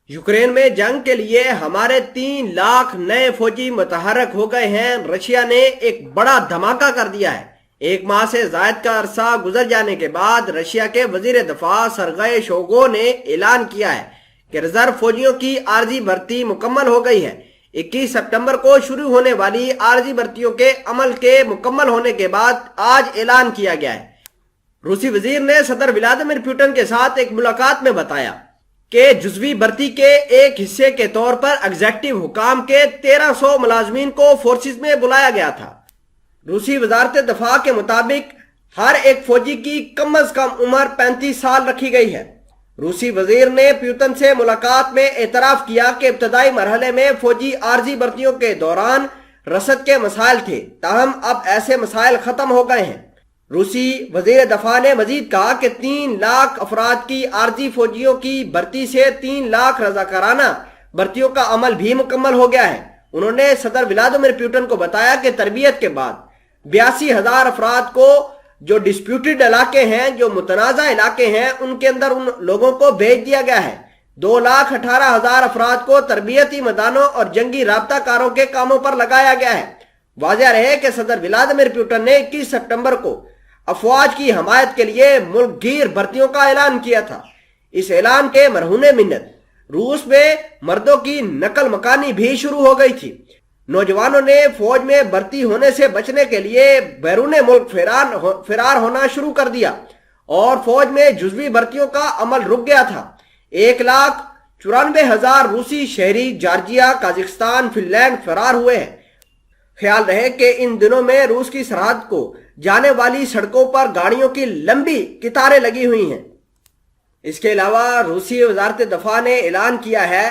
Ukraine में जंग के लिए हमारे 3 लाख नए फौजी मुतहर्रक हो गए हैं। रशिया ने एक बड़ा धमाका कर दिया है। 1 माह से जायद का अरसा गुजर जाने के बाद रशिया के वजीर दफा सरगेई शोइगु ने ऐलान किया है कि रिजर्व फौजियों की आर्जी भर्ती मुकम्मल हो गई है। 21 सितंबर को शुरू होने वाली आर्जी भर्तियों के अमल के मुकम्मल होने के बाद आज ऐलान किया गया है। रूसी वजीर ने सदर व्लादिमीर पुतिन के साथ एक मुलाकात में बताया कि जुज़वी भर्ती के एक हिस्से के तौर पर एग्जेक्टिव हुकाम के 1300 मुलाजमीन को फोर्सेस में बुलाया गया था। रूसी वजारत दफा के मुताबिक हर एक फौजी की कम अज कम उम्र 35 साल रखी गई है। रूसी वजीर ने पुतिन से मुलाकात में एतराफ किया कि इब्तदाई मरहले में फौजी आर्जी भर्तियों के दौरान रसद के मसाइल थे, ताहम अब ऐसे मसाइल खत्म हो गए हैं। रूसी वजीर दफा ने मजीद कहा कि 3 लाख अफराद की आर्जी फौजियों की भर्ती से 3 लाख रजाकाराना भर्तियों का अमल भी मुकम्मल हो गया है। उन्होंने सदर व्लादिमीर पुतिन को बताया कि तरबियत के बाद 82,000 अफराद को जो डिस्प्यूटेड इलाके हैं, जो मुतनाज़ा इलाके हैं, उनके अंदर उन लोगों को भेज दिया गया है। 2,18,000 अफराद को तरबियती मैदानों और जंगी राब्ताकारों के कामों पर लगाया गया है। वाज़ेह रहे कि सदर व्लादिमीर पुतिन ने 21 सितंबर को अफवाज की हमायत के लिए मुल्क गिर भर्तियों का ऐलान किया था। इस ऐलान के मरहूने मिन्नत रूस में मर्दों की नकल मकानी भी शुरू हो गई थी। नौजवानों ने फौज में भर्ती होने से बचने के लिए बैरून मुल्क फरार होना शुरू कर दिया और फौज में जुज़वी भर्तियों का अमल रुक गया था। 1,94,000 रूसी शहरी जॉर्जिया, काजाकिस्तान, फिनलैंड फरार हुए हैं। ख्याल रहे कि इन दिनों में रूस की सरहद को जाने वाली सड़कों पर गाड़ियों की लंबी कतारें लगी हुई हैं। इसके अलावा रूसी वजारत दफा ने ऐलान किया है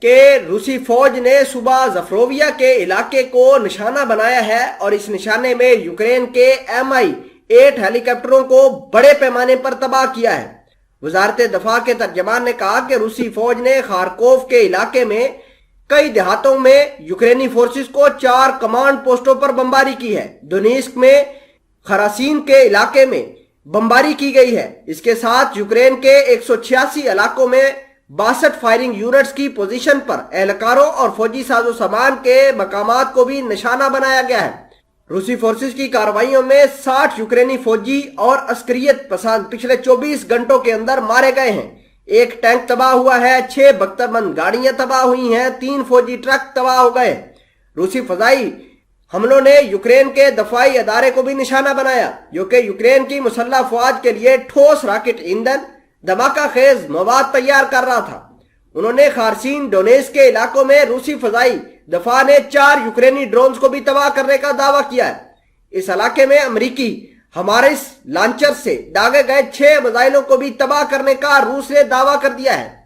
कि रूसी फौज ने सुबह ज़फरोविया के इलाके को निशाना बनाया है और इस निशाने में यूक्रेन के Mi-8 हेलीकॉप्टरों को बड़े पैमाने पर तबाह किया है। वजारत दफा के तर्जमान ने कहा कि रूसी फौज ने खारकोव के इलाके में कई देहातों में यूक्रेनी फोर्सेस को 4 कमांड पोस्टों पर बमबारी की है। दोनेत्स्क में खरासीन के इलाके में बमबारी की गई है। इसके साथ यूक्रेन के 186 इलाकों में 62 फायरिंग यूनिट्स की पोजीशन पर एहलकारों और फौजी साजो सामान के मकामात को भी निशाना बनाया गया है। रूसी फोर्सेस की कार्रवाइयों में 60 यूक्रेनी फौजी और अस्करियत पसंद पिछले 24 घंटों के अंदर मारे गए हैं। 1 टैंक तबाह हुआ है, 6 बख्तरबंद गाड़ियां तबाह हुई हैं, 3 फौजी ट्रक तबाह हो गए। रूसी फजाई हमलों ने यूक्रेन के दफाई अदारे को भी निशाना बनाया, जो कि यूक्रेन की मुसल्लह फौज के लिए ठोस रॉकेट ईंधन, धमाका खेज मवाद तैयार कर रहा था। उन्होंने खारसीन, डोनेत्स्क के इलाकों में रूसी फजाई दफा ने 4 यूक्रेनी ड्रोन्स को भी तबाह करने का दावा किया है। इस इलाके में अमरीकी हमारे लॉन्चर से दागे गए 6 मिसाइलों को भी तबाह करने का रूस ने दावा कर दिया है।